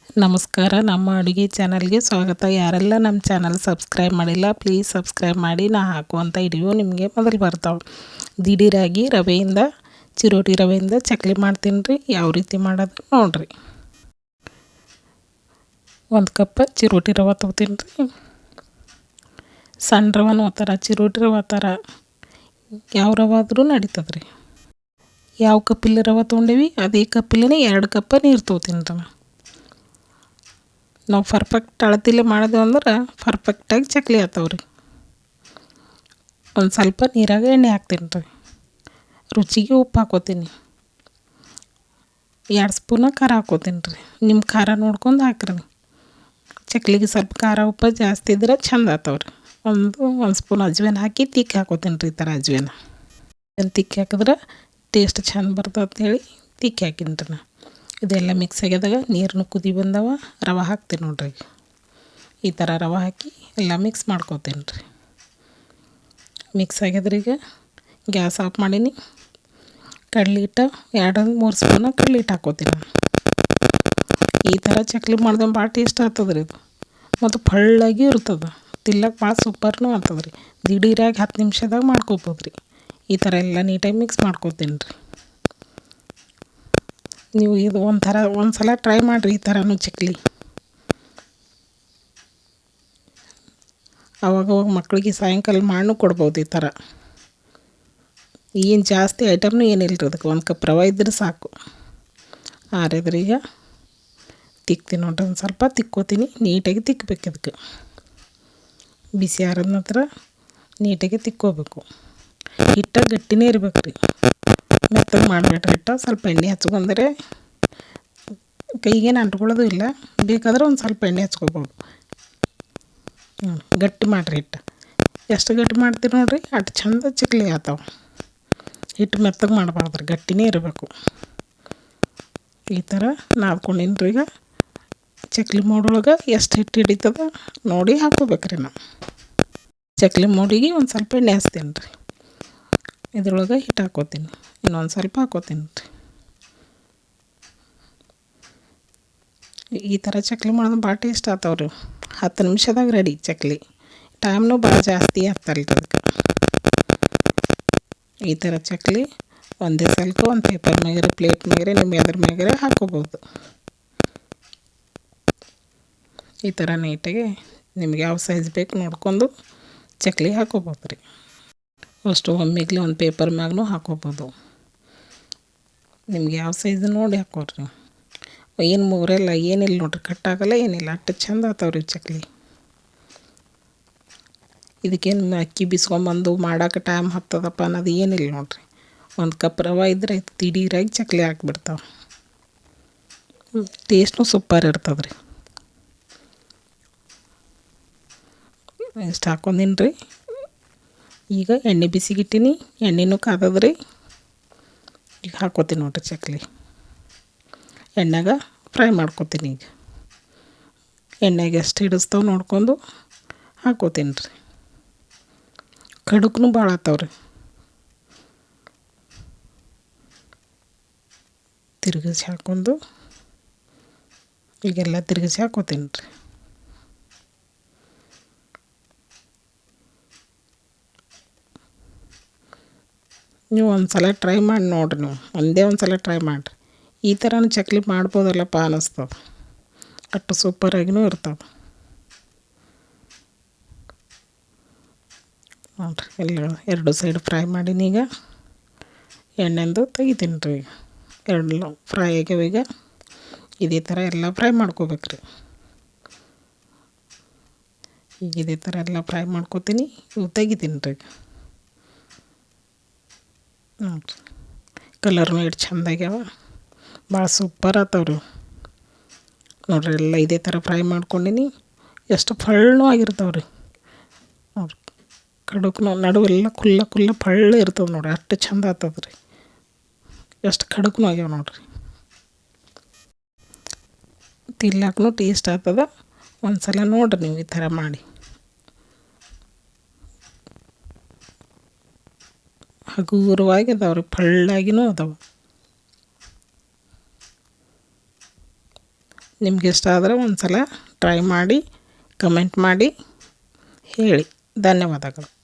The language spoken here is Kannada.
ನಮಸ್ಕಾರ, ನಮ್ಮ ಅಡುಗೆ ಚಾನಲ್ಗೆ ಸ್ವಾಗತ. ಯಾರೆಲ್ಲ ನಮ್ಮ ಚಾನಲ್ ಸಬ್ಸ್ಕ್ರೈಬ್ ಮಾಡಿಲ್ಲ ಪ್ಲೀಸ್ ಸಬ್ಸ್ಕ್ರೈಬ್ ಮಾಡಿ. ನಾ ಹಾಕುವಂಥ ವಿಡಿಯೋ ನಿಮಗೆ ಮೊದಲು ಬರ್ತಾವೆ. ದಿಢೀರಾಗಿ ರವೆಯಿಂದ ಚಿರೋಟಿ ರವೆಯಿಂದ ಚಕ್ಲಿ ಮಾಡ್ತೀನಿ ರೀ. ಯಾವ ರೀತಿ ಮಾಡೋದು ನೋಡಿರಿ. 1 ಕಪ್ ಚಿರೋಟಿ ರವೆ ತೊಗೋತೀನಿ ರೀ. ಸಣ್ಣ ರವೆನೂ ಆ ಚಿರೋಟಿ ರವೆ ಆ ಯಾವ ರವೆ ಆದರೂ ನಡೀತದೆ ರೀ. ಯಾವ ಕಪ್ಪಿಲ್ಲಿ ರವೆ ತೊಗೊಂಡೇವಿ ಅದೇ ಕಪ್ಪಿಲ್ಲೇ 2 ಕಪ್ ನೀರು ತೊಗೋತೀನಿ ರೀ. ನಾವು ಪರ್ಫೆಕ್ಟ್ ಅಳತಿಲ್ಲೇ ಮಾಡಿದೆವು ಅಂದ್ರೆ ಪರ್ಫೆಕ್ಟಾಗಿ ಚಕ್ಲಿ ಆಗ್ತಾವೆ ರೀ. ಒಂದು ಸ್ವಲ್ಪ ನೀರಾಗ ಎಣ್ಣೆ ಹಾಕ್ತೀನಿ ರೀ. ರುಚಿಗೆ ಉಪ್ಪು ಹಾಕ್ಕೋತೀನಿ. 2 ಸ್ಪೂನ ಖಾರ ಹಾಕ್ಕೋತೀನಿ ರೀ. ನಿಮ್ಮ ಖಾರ ನೋಡ್ಕೊಂಡು ಹಾಕ್ರಿ. ಚಕ್ಲಿಗೆ ಸ್ವಲ್ಪ ಖಾರ ಉಪ್ಪು ಜಾಸ್ತಿ ಇದ್ರೆ ಚೆಂದ ಆಗ್ತಾವೆ ರೀ. ಒಂದು ಸ್ಪೂನ್ ಅಜ್ವಾನ ಹಾಕಿ ತಿಕ್ಕಿ ಹಾಕ್ಕೋತೀನಿ ರೀ. ಈ ಥರ ಅಜ್ವಾನ ತಿಕ್ಕಿ ಹಾಕಿದ್ರೆ ಟೇಸ್ಟ್ ಚೆಂದ ಬರ್ತದೆ ಅಂತೇಳಿ ತಿಕ್ಕಿ ಹಾಕೀನಿ ರೀ. ಇದೆಲ್ಲ ಮಿಕ್ಸ್ ಆಗ್ಯದಾಗ ನೀರನ್ನು ಕುದಿ ಬಂದವ ರವೆ ಹಾಕ್ತೀನಿ ನೋಡ್ರಿ. ಈ ಥರ ರವೆ ಹಾಕಿ ಎಲ್ಲ ಮಿಕ್ಸ್ ಮಾಡ್ಕೋತೀನಿ ರೀ. ಮಿಕ್ಸ್ ಆಗ್ಯದ್ರಿ. ಈಗ ಗ್ಯಾಸ್ ಆಫ್ ಮಾಡೀನಿ. ಕಡ್ಲೆ ಹಿಟ್ಟು 2-3 ಸ್ಪೂನ ಕಡ್ಲೆ ಹಿಟ್ಟು ಹಾಕ್ಕೋತೀನಿ. ಈ ಥರ ಚಕ್ಲಿ ಮಾಡಿದ್ರೆ ಭಾಳ ಟೇಸ್ಟ್ ಆಗ್ತದೆ ರೀ. ಇದು ಮತ್ತು ಫಳ್ಳಾಗಿ ಇರ್ತದೆ. ತಿಲ್ಲಕ್ಕೆ ಭಾಳ ಸೂಪರ್ನೂ ಆಗ್ತದೆ ರೀ. ದಿಢೀರಾಗಿ 10 ನಿಮಿಷದಾಗ ಮಾಡ್ಕೋಬೋದು ರೀ. ಈ ಥರ ಎಲ್ಲ ನೀಟಾಗಿ ಮಿಕ್ಸ್ ಮಾಡ್ಕೋತೀನಿ ರೀ. ನೀವು ಇದು ಒಂದು ಸಲ ಟ್ರೈ ಮಾಡಿರಿ ಈ ಥರನೂ ಚಕ್ಲಿ. ಅವಾಗವಾಗ ಮಕ್ಕಳಿಗೆ ಸಾಯಂಕಾಲ ಮಾಡಿನೂ ಕೊಡ್ಬೋದು ಈ ಥರ. ಏನು ಜಾಸ್ತಿ ಐಟಮ್ನೂ ಏನಿಲ್ಲ ರೀ. ಅದಕ್ಕೆ 1 ಕಪ್ ರವೆ ಇದ್ರೆ ಸಾಕು. ಆರಿದ್ರೆ ಈಗ ತಿಕ್ತೀನಿ ನೋಡ್ರಿ. ಒಂದು ಸ್ವಲ್ಪ ತಿಕ್ಕೋತೀನಿ. ನೀಟಾಗಿ ತಿಕ್ಕಬೇಕು. ಅದಕ್ಕೆ ಬಿಸಿ ಆರಿದ ನಂತರ ನೀಟಾಗಿ ತಿಕ್ಕೋಬೇಕು. ಹಿಟ್ಟು ಗಟ್ಟಿನೇ ಇರ್ಬೇಕು ರೀ. ಮೆತ್ತಗೆ ಮಾಡಬೇಡ್ರಿ. ಹಿಟ್ಟು ಸ್ವಲ್ಪ ಎಣ್ಣೆ ಹಚ್ಕೊಂಡ್ರೆ ಕೈಗೇನು ಅಂಟ್ಕೊಳ್ಳೋದು ಇಲ್ಲ. ಬೇಕಾದ್ರೆ ಒಂದು ಸ್ವಲ್ಪ ಎಣ್ಣೆ ಹಚ್ಕೋಬೋದು. ಗಟ್ಟಿ ಮಾಡಿರಿ ಹಿಟ್ಟು. ಎಷ್ಟು ಗಟ್ಟಿ ಮಾಡ್ತೀರಿ ನೋಡಿರಿ ಅಷ್ಟು ಚಂದ ಚಕ್ಲಿ ಆಗ್ತಾವೆ. ಹಿಟ್ಟು ಮೆತ್ತಗೆ ಮಾಡಬಾರ್ದು ರೀ, ಗಟ್ಟಿನೇ ಇರಬೇಕು. ಈ ಥರ ನಾದ್ಕೊಂಡಿನಿ ರೀ. ಈಗ ಚಕ್ಲಿ ಮೋಡೊಳಗೆ ಎಷ್ಟು ಹಿಟ್ಟು ಹಿಡಿತದ ನೋಡಿ ಹಾಕ್ಕೋಬೇಕ್ರಿ. ನಾವು ಚಕ್ಲಿ ಮೋಡಿಗೆ ಒಂದು ಸ್ವಲ್ಪ ಎಣ್ಣೆ ಹಚ್ತೀನಿ ರೀ. ಇದ್ರೊಳಗೆ ಹಿಟ್ಟು ಹಾಕ್ಕೋತೀನಿ. ಇನ್ನೊಂದು ಸ್ವಲ್ಪ ಹಾಕ್ಕೋತೀನಿ ರೀ. ಈ ಥರ ಚಕ್ಲಿ ಮಾಡೋದು ಭಾಳ ಟೇಸ್ಟ್ ಆಗ್ತಾವೆ ರೀ. 10 ನಿಮಿಷದಾಗ ರೆಡಿ ಚಕ್ಲಿ. ಟೈಮ್ನೂ ಭಾಳ ಜಾಸ್ತಿ ಆಗ್ತಾರಲ್ಲ ಅದಕ್ಕೆ. ಈ ಥರ ಚಕ್ಲಿ ಒಂದೇ ಸಲಕ್ಕೆ ಒಂದು ಪೇಪರ್ ಮ್ಯಾಗರೆ ಪ್ಲೇಟ್ ಮ್ಯಾಗರೆ ನಿಮ್ಮ ಎದ್ರ ಮ್ಯಾಗರೆ ಹಾಕ್ಕೋಬೋದು. ಈ ಥರ ನೀಟಾಗಿ ನಿಮ್ಗೆ ಯಾವ ಸೈಜ್ ಬೇಕು ನೋಡ್ಕೊಂಡು ಚಕ್ಲಿ ಹಾಕ್ಕೋಬೋದು ರೀ. ಅಷ್ಟು ಒಮ್ಮೆಗ್ಲಿ ಒಂದು ಪೇಪರ್ ಮ್ಯಾಗೂ ಹಾಕ್ಕೋಬೋದು. ನಿಮ್ಗೆ ಯಾವ ಸೈಜ್ ನೋಡಿ ಹಾಕ್ಕೋರಿ. ಏನು ಮುರಿಯಲ್ಲ ಏನಿಲ್ಲ ನೋಡ್ರಿ. ಕಟ್ಟಾಗಲ್ಲ ಏನಿಲ್ಲ. ಅಷ್ಟು ಚೆಂದ ಆಗ್ತಾವ್ರಿ ಚಕ್ಲಿ. ಇದಕ್ಕೇನು ಅಕ್ಕಿ ಬಿಸ್ಕೊಂಬಂದು ಮಾಡೋಕೆ ಟೈಮ್ ಹತ್ತದಪ್ಪ ಅನ್ನೋದು ಏನಿಲ್ಲ ನೋಡ್ರಿ. 1 ಕಪ್ ರವೆ ಇದ್ರೆ ದಿಢೀರಾಗಿ ಚಕ್ಲಿ ಹಾಕ್ಬಿಡ್ತಾವೆ. ಟೇಸ್ಟ್ನೂ ಸೂಪರ್ ಇರ್ತದೆ ರೀ. ಇಷ್ಟು ಹಾಕ್ಕೊಂದಿನಿ ರೀ. ಈಗ ಎಣ್ಣೆ ಬಿಸಿಗಿಟ್ಟಿನಿ. ಎಣ್ಣೆನೂ ಕಾದದ್ರಿ. ಈಗ ಹಾಕ್ಕೋತೀನಿ ನೋಡ್ರಿ ಚಕ್ಲಿ. ಎಣ್ಣೆಗ ಫ್ರೈ ಮಾಡ್ಕೋತೀನಿ. ಈಗ ಎಣ್ಣೆಗೆ ಎಷ್ಟು ಹಿಡಿಸ್ತಾವೆ ನೋಡ್ಕೊಂಡು ಹಾಕ್ಕೋತೀನಿ ರೀ. ಕಡುಕ್ನೂ ಭಾಳ ಆಗ್ತಾವ್ರಿ. ತಿರುಗಿಸಿ ಹಾಕ್ಕೊಂಡು ಈಗೆಲ್ಲ ತಿರುಗಿಸಿ ಹಾಕ್ಕೋತೀನಿ ರೀ. ನೀವು ಒಂದು ಸಲ ಟ್ರೈ ಮಾಡಿ ನೋಡಿರಿ. ನೀವು ಒಂದು ಸಲ ಟ್ರೈ ಮಾಡಿರಿ. ಈ ಥರನೂ ಚಕ್ಲಿ ಮಾಡ್ಬೋದಲ್ಲಪ್ಪ ಅನ್ನಿಸ್ತದೆ. ಅಷ್ಟು ಸೂಪರಾಗಿನೂ ಇರ್ತವೆ ನೋಡಿರಿ. ಎಲ್ಲ 2 ಸೈಡ್ ಫ್ರೈ ಮಾಡೀನಿ. ಈಗ ಎಣ್ಣೆಂದು ತೆಗಿತೀನಿ ರೀ. ಈಗ 2 ಫ್ರೈ ಆಗ್ಯಾವ. ಈಗ ಇದೇ ಥರ ಎಲ್ಲ ಫ್ರೈ ಮಾಡ್ಕೋಬೇಕ್ರಿ. ಈಗ ಇದೇ ಥರ ಎಲ್ಲ ಫ್ರೈ ಮಾಡ್ಕೋತೀನಿ. ಇವು ತೆಗಿತೀನಿ ರೀ. ನೋಡಿರಿ ಕಲರ್ನೂ ಎಷ್ಟು ಚೆಂದ ಆಗ್ಯಾವ. ಭಾಳ ಸೂಪರ್ ಆಗ್ತಾವ್ರಿ ನೋಡಿರಿ. ಎಲ್ಲ ಇದೇ ಥರ ಫ್ರೈ ಮಾಡ್ಕೊಂಡಿನಿ. ಎಷ್ಟು ಫಳ್ಳೂ ಆಗಿರ್ತಾವ್ರಿ ನೋಡಿರಿ. ಕಡುಕ್ನು ನಡುವೆಲ್ಲ ಕುಲ್ಲ ಫಳ್ಳ ಇರ್ತದೆ ನೋಡಿರಿ. ಅಷ್ಟು ಚೆಂದ ಆಗ್ತದೆ ರೀ. ಎಷ್ಟು ಕಡುಕ್ನೂ ಆಗ್ಯಾವ ನೋಡಿರಿ. ತಿನ್ನಕ್ಕೂ ಟೇಸ್ಟ್ ಆಗ್ತದೆ. ಒಂದು ಸಲ ನೋಡಿರಿ ನೀವು ಈ ಥರ ಮಾಡಿ. ಹಗುರವಾಗಿ ಅದಾವೆ ರೀ. ಫಳ್ಳಾಗಿನೂ ಅದಾವೆ. ನಿಮ್ಗೆ ಇಷ್ಟ ಆದರೆ ಒಂದು ಸಲ ಟ್ರೈ ಮಾಡಿ ಕಮೆಂಟ್ ಮಾಡಿ ಹೇಳಿ. ಧನ್ಯವಾದಗಳು.